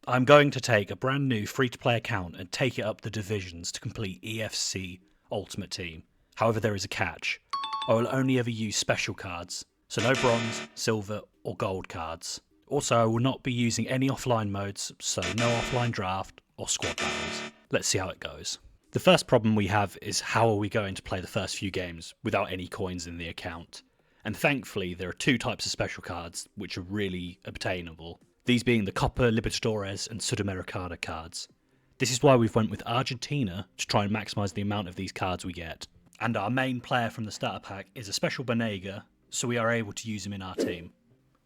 I'm going to take a brand new free-to-play account and take it up the divisions to complete Eafc Ultimate Team. However, there is a catch. I will only ever use special cards, so no bronze, silver or gold cards. Also, I will not be using any offline modes, so no offline draft or squad battles. Let's see how it goes. The first problem we have is how are we going to play the first few games without any coins in the account? And thankfully there are two types of special cards which are really obtainable. These being the Copa Libertadores and Sudamericana cards. This is why we've went with Argentina to try and maximise the amount of these cards we get. And our main player from the starter pack is a special Banega, so we are able to use him in our team.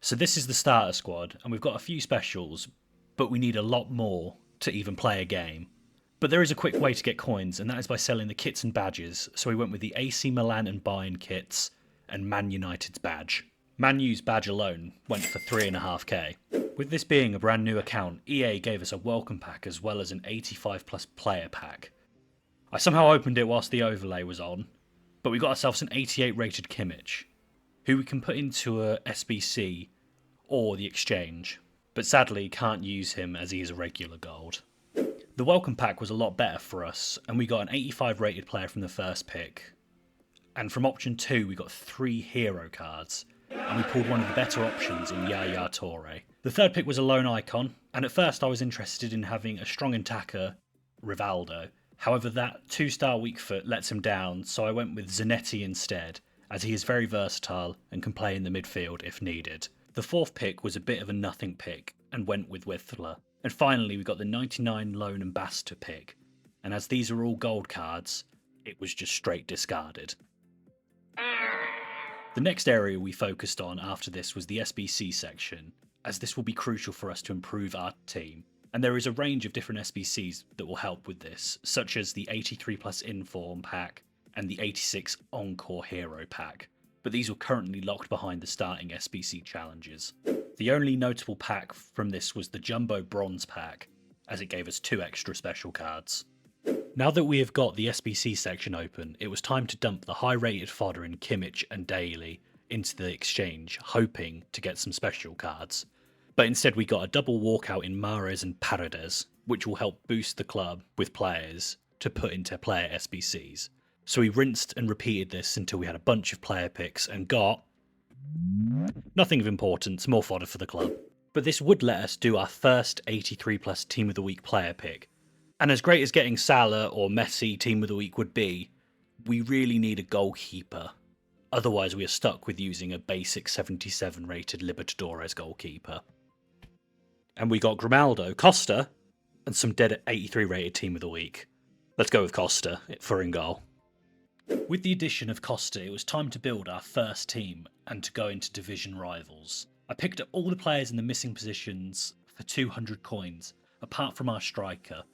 So this is the starter squad, and we've got a few specials, but we need a lot more to even play a game. But there is a quick way to get coins, and that is by selling the kits and badges, so we went with the AC Milan and Bayern kits, and Man United's badge. Man U's badge alone went for 3.5k. With this being a brand new account, EA gave us a welcome pack as well as an 85 plus player pack. I somehow opened it whilst the overlay was on, but we got ourselves an 88 rated Kimmich, who we can put into a SBC or the exchange, but sadly can't use him as he is a regular gold. The welcome pack was a lot better for us, and we got an 85 rated player from the first pick, and from option 2 we got 3 hero cards, and we pulled one of the better options in Yaya Toure. The third pick was a lone icon, and at first I was interested in having a strong attacker, Rivaldo. However, that 2-star weak foot lets him down, so I went with Zanetti instead, as he is very versatile and can play in the midfield if needed. The fourth pick was a bit of a nothing pick, and went with Withler. And finally we got the 99 lone ambassador pick, and as these are all gold cards, it was just straight discarded. The next area we focused on after this was the SBC section, as this will be crucial for us to improve our team. And there is a range of different SBCs that will help with this, such as the 83 plus Inform pack and the 86 Encore Hero pack, but these are currently locked behind the starting SBC challenges. The only notable pack from this was the Jumbo Bronze pack, as it gave us 2 extra special cards. Now that we have got the SBC section open, it was time to dump the high rated fodder in Kimmich and Daly into the exchange, hoping to get some special cards. But instead we got a double walkout in Mahrez and Paredes, which will help boost the club with players to put into player SBCs. So we rinsed and repeated this until we had a bunch of player picks and got nothing of importance, more fodder for the club. But this would let us do our first 83 plus Team of the Week player pick. And as great as getting Salah or Messi Team of the Week would be, we really need a goalkeeper. Otherwise we are stuck with using a basic 77 rated Libertadores goalkeeper. And we got Grimaldo, Costa, and some dead 83 rated Team of the Week. Let's go with Costa for in goal. With the addition of Costa, it was time to build our first team and to go into division rivals. I picked up all the players in the missing positions for 200 coins, apart from our striker.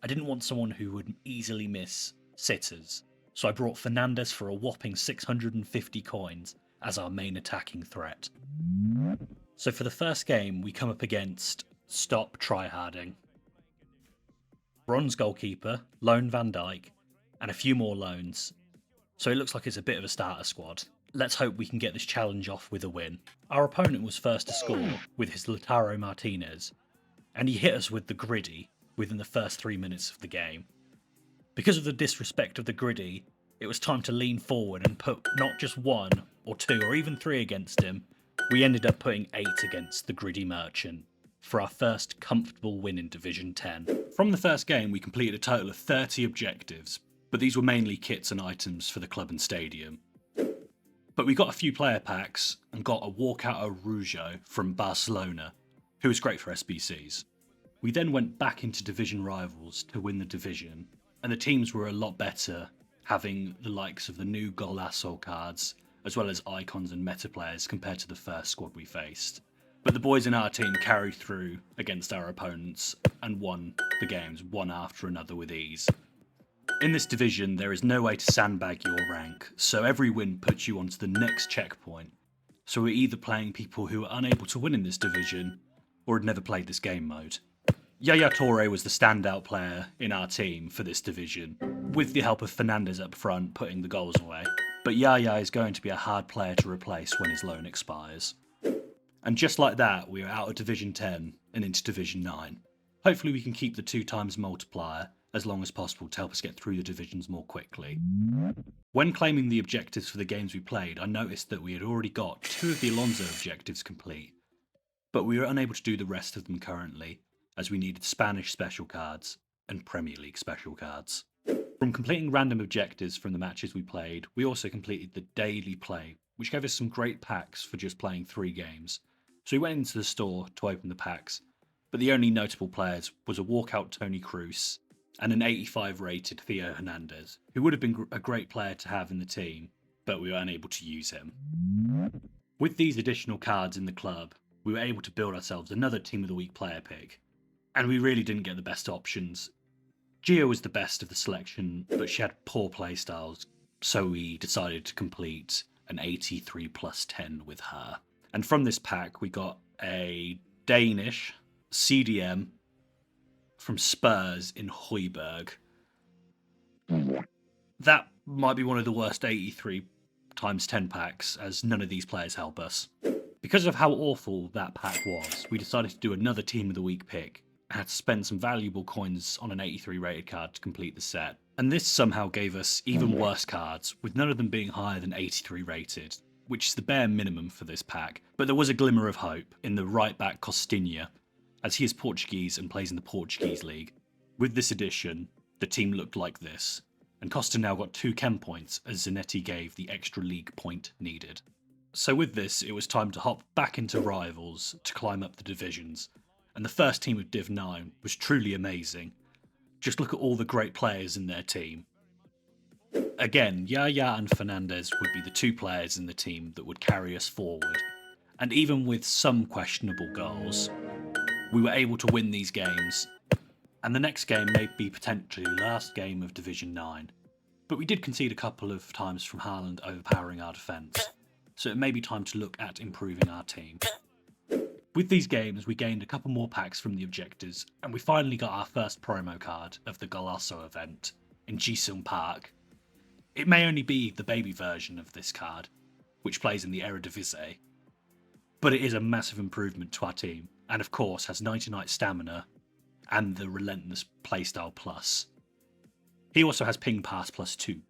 I didn't want someone who would easily miss sitters, so I brought Fernandes for a whopping 650 coins as our main attacking threat. So for the first game, we come up against Stop Tryharding, bronze goalkeeper, lone Van Dijk, and a few more loans. So it looks like it's a bit of a starter squad. Let's hope we can get this challenge off with a win. Our opponent was first to score with his Lautaro Martinez, and he hit us with the griddy within the first 3 minutes of the game. Because of the disrespect of the griddy, it was time to lean forward and put not just 1 or 2 or even 3 against him. We ended up putting 8 against the griddy merchant for our first comfortable win in Division 10. From the first game we completed a total of 30 objectives, but these were mainly kits and items for the club and stadium. But we got a few player packs and got a walkout of Rougeau from Barcelona, who was great for SBCs. We then went back into division rivals to win the division, and the teams were a lot better, having the likes of the new Golasso cards, as well as icons and meta players compared to the first squad we faced. But the boys in our team carried through against our opponents and won the games one after another with ease. In this division, there is no way to sandbag your rank, so every win puts you onto the next checkpoint. So we're either playing people who are unable to win in this division, or had never played this game mode. Yaya Toure was the standout player in our team for this division, with the help of Fernandes up front putting the goals away. But Yaya is going to be a hard player to replace when his loan expires. And just like that, we are out of Division 10 and into Division 9. Hopefully we can keep the 2x multiplier as long as possible to help us get through the divisions more quickly. When claiming the objectives for the games we played, I noticed that we had already got 2 of the Alonso objectives complete, but we were unable to do the rest of them currently, as we needed Spanish special cards and Premier League special cards. From completing random objectives from the matches we played, we also completed the daily play, which gave us some great packs for just playing 3 games. So we went into the store to open the packs, but the only notable players was a walkout Tony Kroos and an 85 rated Theo Hernandez, who would have been a great player to have in the team, but we were unable to use him. With these additional cards in the club, we were able to build ourselves another Team of the Week player pick, and we really didn't get the best options. Gia was the best of the selection, but she had poor playstyles, so we decided to complete an 83 plus 10 with her. And from this pack, we got a Danish CDM from Spurs in Højbjerg. That might be one of the worst 83 times 10 packs, as none of these players help us. Because of how awful that pack was, we decided to do another Team of the Week pick and had to spend some valuable coins on an 83 rated card to complete the set. And this somehow gave us even worse cards, with none of them being higher than 83 rated, which is the bare minimum for this pack. But there was a glimmer of hope in the right back Costinha, as he is Portuguese and plays in the Portuguese league. With this addition, the team looked like this, and Costa now got 2 chem points as Zanetti gave the extra league point needed. So with this, it was time to hop back into Rivals to climb up the divisions, and the first team of Div 9 was truly amazing. Just look at all the great players in their team. Again, Yaya and Fernandez would be the 2 players in the team that would carry us forward, and even with some questionable goals, we were able to win these games, and the next game may be potentially the last game of Division 9. But we did concede a couple of times from Haaland overpowering our defence, so it may be time to look at improving our team. With these games, we gained a couple more packs from the objectives, and we finally got our first promo card of the Golasso event in Jisung Park. It may only be the baby version of this card, which plays in the Eredivisie, but it is a massive improvement to our team, and of course has 99 stamina and the relentless playstyle plus. He also has ping pass plus 2.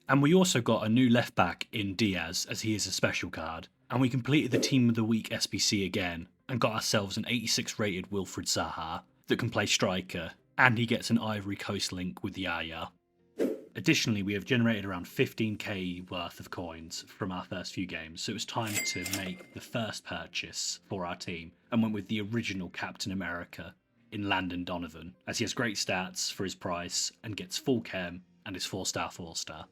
And we also got a new left back in Diaz, as he is a special card, and we completed the Team of the Week SBC again and got ourselves an 86 rated Wilfried Zaha that can play striker, and he gets an Ivory Coast link with Yaya. Additionally, we have generated around 15k worth of coins from our first few games, so it was time to make the first purchase for our team, and went with the original Captain America in Landon Donovan, as he has great stats for his price and gets full chem and is 4-star 4-star.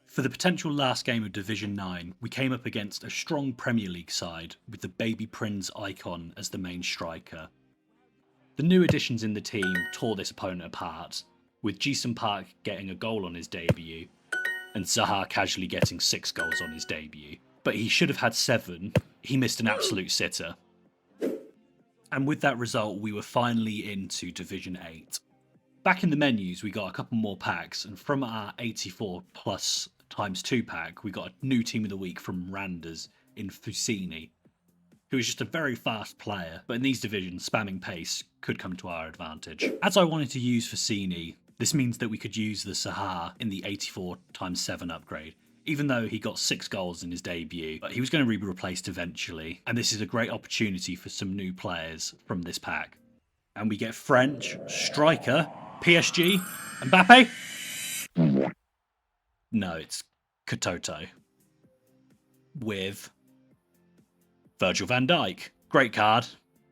For the potential last game of Division 9, we came up against a strong Premier League side with the Baby Prince icon as the main striker. The new additions in the team tore this opponent apart, with Jisung Park getting a goal on his debut and Zaha casually getting 6 goals on his debut. But he should have had 7, he missed an absolute sitter. And with that result, we were finally into Division 8. Back in the menus, we got a couple more packs, and from our 84 plus times 2 pack, we got a new Team of the Week from Randers in Fusini, who is just a very fast player, but in these divisions, spamming pace could come to our advantage. As I wanted to use Fusini, this means that we could use the Zaha in the 84 times 7 upgrade, even though he got 6 goals in his debut, but he was going to be replaced eventually, and this is a great opportunity for some new players from this pack. And we get French, striker, PSG, Mbappe? No, it's Katoto. With Virgil van Dijk. Great card.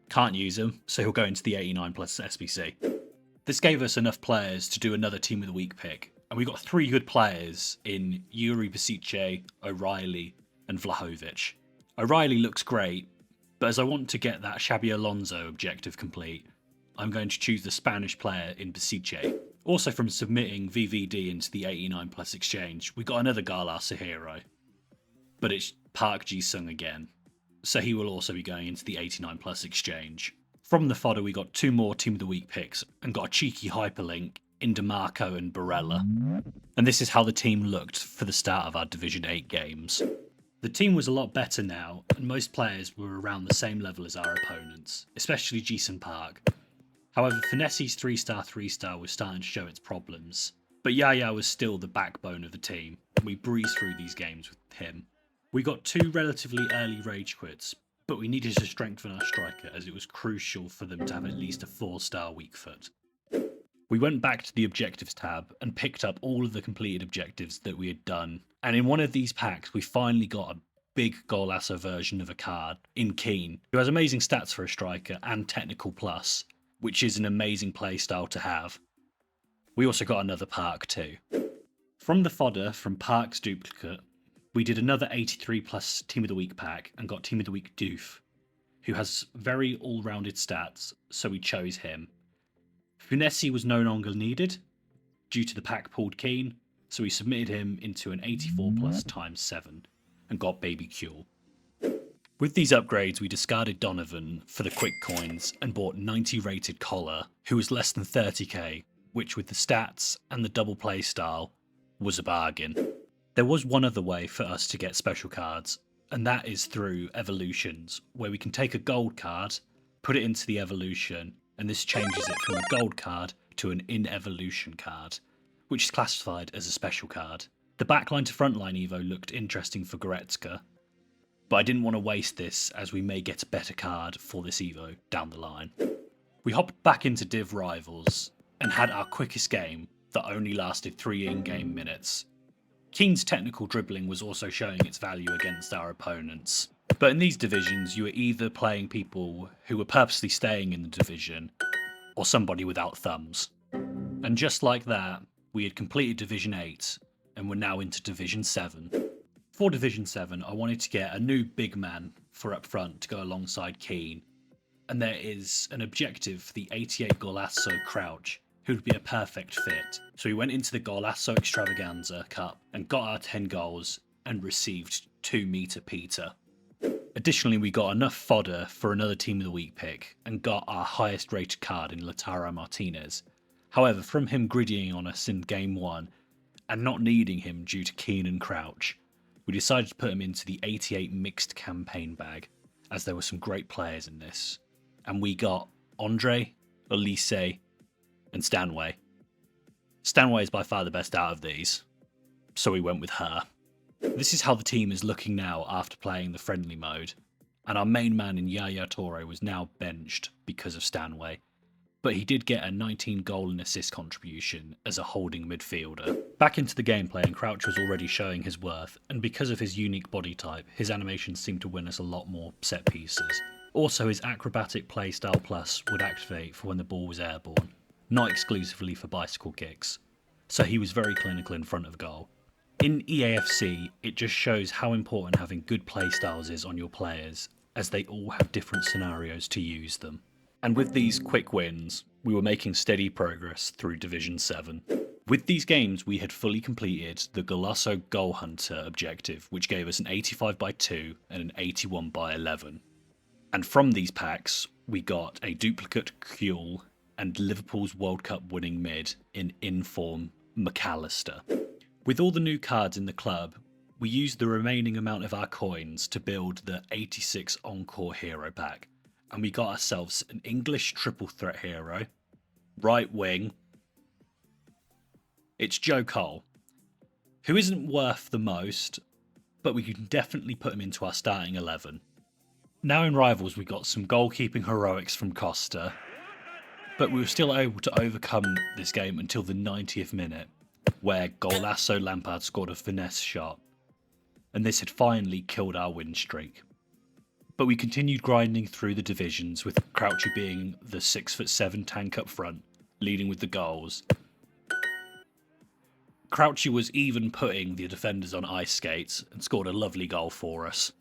Can't use him, so he'll go into the 89 plus SBC. This gave us enough players to do another Team of the Week pick, and we got 3 good players in Yuri Basice, O'Reilly, and Vlahovic. O'Reilly looks great, but as I want to get that Xabi Alonso objective complete, I'm going to choose the Spanish player in Basice. Also from submitting VVD into the 89 plus exchange, we got another Gala Sahiro, but it's Park Ji-sung again, so he will also be going into the 89 plus exchange. From the fodder, we got 2 more Team of the Week picks and got a cheeky hyperlink in DeMarco and Barella. And this is how the team looked for the start of our Division 8 games. The team was a lot better now, and most players were around the same level as our opponents, especially Jisung Park. However, Finesse's 3-star was starting to show its problems, but Yaya was still the backbone of the team, and we breezed through these games with him. We got 2 relatively early rage quits, but we needed to strengthen our striker as it was crucial for them to have at least a 4-star weak foot. We went back to the objectives tab and picked up all of the completed objectives that we had done, and in one of these packs we finally got a big Golasso version of a card in Keane, who has amazing stats for a striker and technical plus, which is an amazing playstyle to have. We also got another Park too. From the fodder from Park's duplicate, we did another 83 plus Team of the Week pack and got Team of the Week Doof, who has very all-rounded stats, so we chose him. Finesse was no longer needed due to the pack pulled Keane, so we submitted him into an 84 plus times 7 and got Baby Cule. With these upgrades, we discarded Donovan for the quick coins and bought 90 rated Collar, who was less than 30k, which with the stats and the double play style was a bargain. There was one other way for us to get special cards, and that is through evolutions, where we can take a gold card, put it into the evolution, and this changes it from a gold card to an in-evolution card, which is classified as a special card. The backline to frontline Evo looked interesting for Goretzka, but I didn't want to waste this as we may get a better card for this Evo down the line. We hopped back into Div Rivals and had our quickest game that only lasted 3 in-game minutes. Keane's technical dribbling was also showing its value against our opponents. But in these divisions, you were either playing people who were purposely staying in the division, or somebody without thumbs. And just like that, we had completed Division 8, and were now into Division 7. For Division 7, I wanted to get a new big man for up front to go alongside Keane, and there is an objective for the 88 Golasso Crouch, who would be a perfect fit. So we went into the Golasso Extravaganza Cup and got our 10 goals and received 2 meter Peter. Additionally, we got enough fodder for another Team of the Week pick and got our highest rated card in Lautaro Martinez. However, from him griddying on us in Game 1 and not needing him due to Keane and Crouch, we decided to put him into the 88 mixed campaign bag, as there were some great players in this. And we got Andre, Elise, and Stanway. Stanway is by far the best out of these, so we went with her. This is how the team is looking now after playing the friendly mode, and our main man in Yaya Toure was now benched because of Stanway, but he did get a 19 goal and assist contribution as a holding midfielder. Back into the gameplay, and Crouch was already showing his worth, and because of his unique body type, his animations seemed to win us a lot more set pieces. Also, his acrobatic playstyle plus would activate for when the ball was airborne, not exclusively for bicycle kicks, so he was very clinical in front of goal. In Eafc, it just shows how important having good playstyles is on your players, as they all have different scenarios to use them. And with these quick wins, we were making steady progress through Division 7. With these games, we had fully completed the Golasso Goal Hunter objective, which gave us an 85 by 2 and an 81 by 11. And from these packs, we got a duplicate Kuhl and Liverpool's World Cup winning mid in inform McAllister. With all the new cards in the club, we used the remaining amount of our coins to build the 86 Encore Hero pack, and we got ourselves an English triple threat hero, right wing. It's Joe Cole, who isn't worth the most, but we can definitely put him into our starting 11. Now in Rivals, we got some goalkeeping heroics from Costa, but we were still able to overcome this game until the 90th minute, where Golasso Lampard scored a finesse shot, and this had finally killed our win streak. But we continued grinding through the divisions, with Crouchy being the 6'7" tank up front, leading with the goals. Crouchy was even putting the defenders on ice skates and scored a lovely goal for us,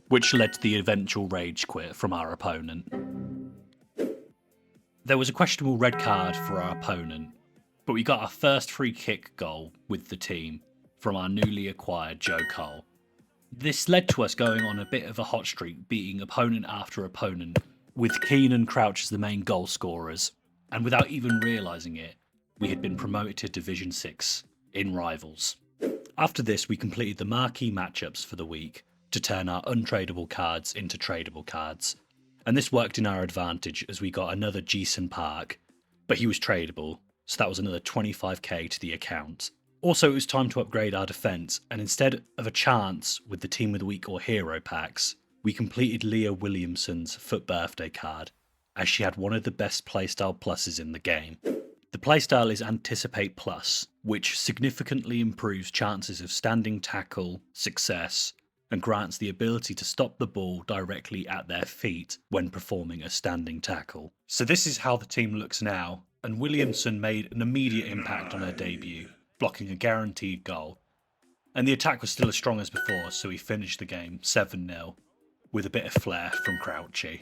which led to the eventual rage quit from our opponent. There was a questionable red card for our opponent, but we got our first free kick goal with the team from our newly acquired Joe Cole. This led to us going on a bit of a hot streak, beating opponent after opponent, with Keane and Crouch as the main goal scorers, and without even realising it, we had been promoted to Division 6 in Rivals. After this, we completed the marquee matchups for the week to turn our untradeable cards into tradable cards, And this worked in our advantage as we got another Jason Park, but he was tradable, so that was another 25k to the account. Also, it was time to upgrade our defence, and instead of a chance with the Team of the Week or Hero packs, we completed Leah Williamson's FUT birthday card, as she had one of the best playstyle pluses in the game. The playstyle is Anticipate Plus, which significantly improves chances of standing tackle, success, and grants the ability to stop the ball directly at their feet when performing a standing tackle. So this is how the team looks now, and Williamson made an immediate impact on her debut, blocking a guaranteed goal. And the attack was still as strong as before, so we finished the game 7-0, with a bit of flair from Crouchy.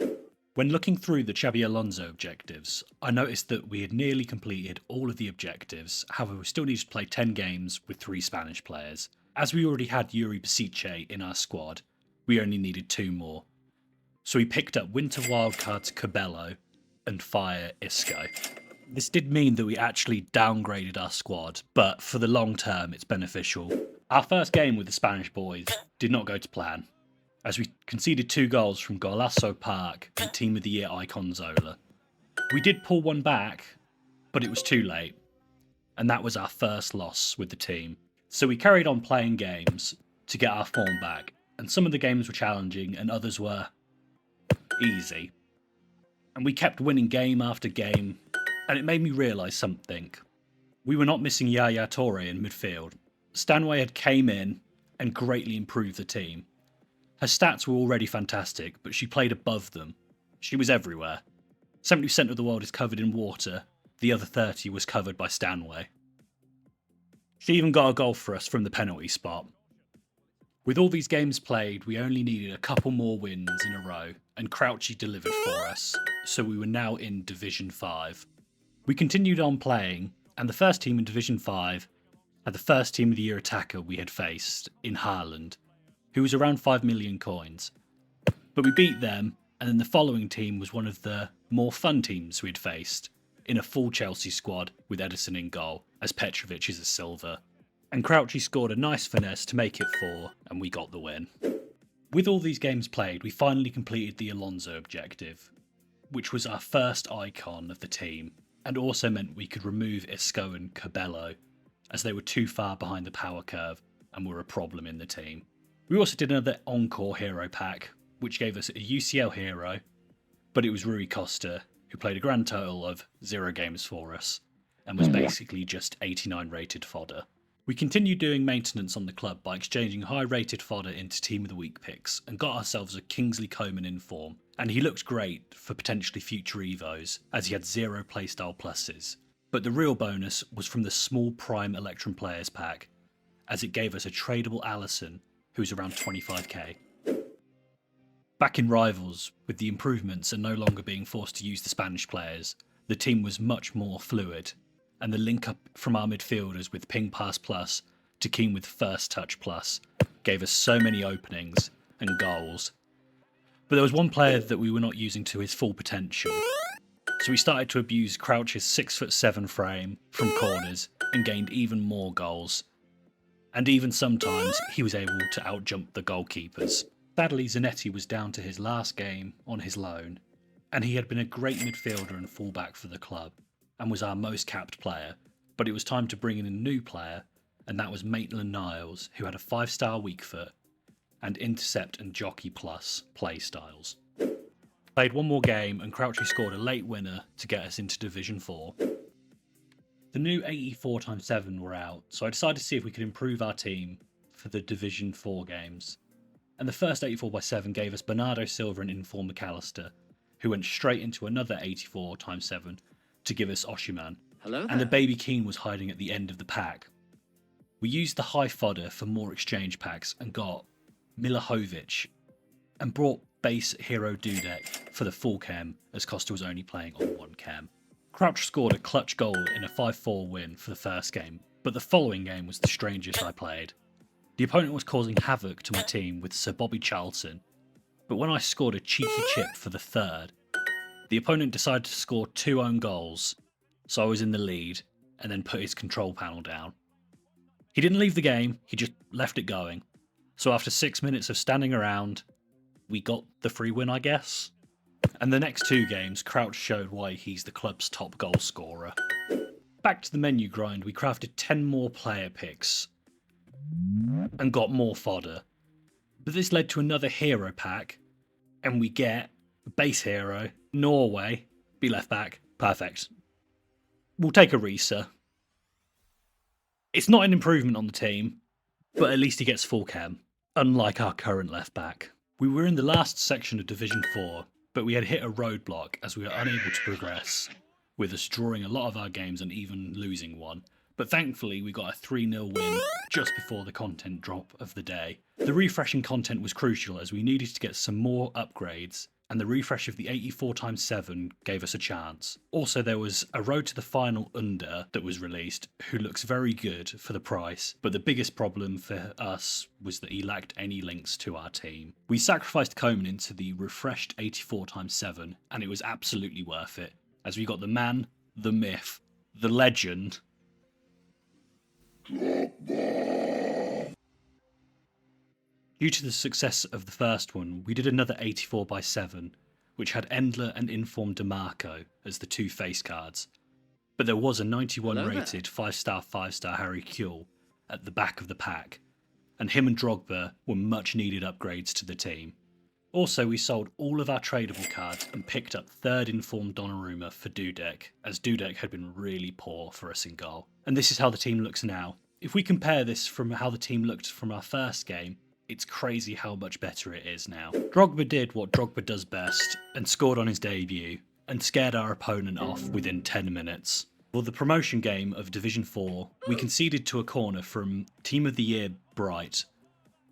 When looking through the Xabi Alonso objectives, I noticed that we had nearly completed all of the objectives, however we still needed to play 10 games with 3 Spanish players. As we already had Yuri Basice in our squad, we only needed 2 more. So we picked up Winter Wildcards Cabello and Fire Isco. This did mean that we actually downgraded our squad, but for the long term it's beneficial. Our first game with the Spanish boys did not go to plan, as we conceded 2 goals from Golasso Park and Team of the Year icon Zola. We did pull one back, but it was too late, and that was our first loss with the team. So we carried on playing games to get our form back, and some of the games were challenging and others were easy. And we kept winning game after game, and it made me realise something. We were not missing Yaya Toure in midfield. Stanway had came in and greatly improved the team. Her stats were already fantastic, but she played above them. She was everywhere. 70% of the world is covered in water, the other 30% was covered by Stanway. She even got a goal for us from the penalty spot. With all these games played, we only needed a couple more wins in a row, and Crouchy delivered for us, so we were now in Division 5. We continued on playing, and the first team in Division 5 had the first Team of the Year attacker we had faced in Haaland, who was around 5 million coins. But we beat them, and then the following team was one of the more fun teams we'd faced, in a full Chelsea squad with Edison in goal, as Petrovic is a silver. And Crouchy scored a nice finesse to make it 4, and we got the win. With all these games played, we finally completed the Alonso objective, which was our first icon of the team, and also meant we could remove Isco and Cabello, as they were too far behind the power curve and were a problem in the team. We also did another Encore hero pack, which gave us a UCL hero, but it was Rui Costa, who played a grand total of 0 games for us, and was basically just 89 rated fodder. We continued doing maintenance on the club by exchanging high rated fodder into Team of the Week picks, and got ourselves a Kingsley Coman in form, and he looked great for potentially future Evos, as he had 0 playstyle pluses. But the real bonus was from the small Prime Electrum Players pack, as it gave us a tradable Allison, who was around 25k. Back in Rivals, with the improvements and no longer being forced to use the Spanish players, the team was much more fluid, and the link up from our midfielders with Ping Pass Plus to Keen with First Touch Plus gave us so many openings and goals. But there was one player that we were not using to his full potential, so we started to abuse Crouch's 6'7" frame from corners and gained even more goals. And even sometimes he was able to outjump the goalkeepers. Sadly, Zanetti was down to his last game on his loan, and he had been a great midfielder and fullback for the club, and was our most capped player, but it was time to bring in a new player, and that was Maitland-Niles, who had a 5-star weak foot, and Intercept and Jockey Plus play styles. Played one more game, and Crouchy scored a late winner to get us into Division 4. The new 84x7 were out, so I decided to see if we could improve our team for the Division 4 games. And the first 84x7 gave us Bernardo Silva and Inform McAllister, who went straight into another 84x7 to give us Oshiman. Hello there. And the Baby Keane was hiding at the end of the pack. We used the high fodder for more exchange packs and got Milahovic, and brought base Hero Dudek for the full chem, as Costa was only playing on 1 chem. Crouch scored a clutch goal in a 5-4 win for the first game, but the following game was the strangest I played. The opponent was causing havoc to my team with Sir Bobby Charlton, but when I scored a cheeky chip for the third, the opponent decided to score 2 own goals, so I was in the lead, and then put his control panel down. He didn't leave the game, he just left it going. So after 6 minutes of standing around, we got the free win, I guess. And the next 2 games, Crouch showed why he's the club's top goal scorer. Back to the menu grind, we crafted 10 more player picks and got more fodder. But this led to another hero pack, and we get base hero, Norway, be left back, perfect. We'll take a Risa. It's not an improvement on the team, but at least he gets full chem, unlike our current left back. We were in the last section of Division 4, but we had hit a roadblock as we were unable to progress, with us drawing a lot of our games and even losing one. But thankfully we got a 3-0 win just before the content drop of the day. The refreshing content was crucial as we needed to get some more upgrades, and the refresh of the 84x7 gave us a chance. Also, there was a Road to the Final Under that was released, who looks very good for the price, but the biggest problem for us was that he lacked any links to our team. We sacrificed Coman into the refreshed 84x7, and it was absolutely worth it, as we got the man, the myth, the legend. Due to the success of the first one, we did another 84x7, which had Endler and Informed DeMarco as the 2 face cards. But there was a 91 rated 5-star Harry Kewell at the back of the pack, and him and Drogba were much needed upgrades to the team. Also, we sold all of our tradable cards and picked up 3rd Informed Donnarumma for Dudek, as Dudek had been really poor for us in goal. And this is how the team looks now. If we compare this from how the team looked from our first game, it's crazy how much better it is now. Drogba did what Drogba does best and scored on his debut and scared our opponent off within 10 minutes. For the promotion game of Division 4, we conceded to a corner from Team of the Year Bright,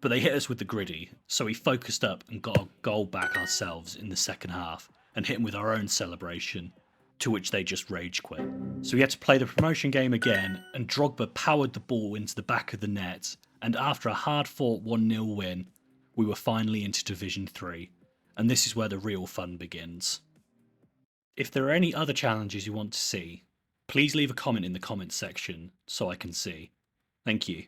but they hit us with the griddy, so we focused up and got a goal back ourselves in the second half and hit them with our own celebration, to which they just rage quit. So we had to play the promotion game again, and Drogba powered the ball into the back of the net, and after a hard-fought 1-0 win, we were finally into Division 3, and this is where the real fun begins. If there are any other challenges you want to see, please leave a comment in the comments section so I can see. Thank you.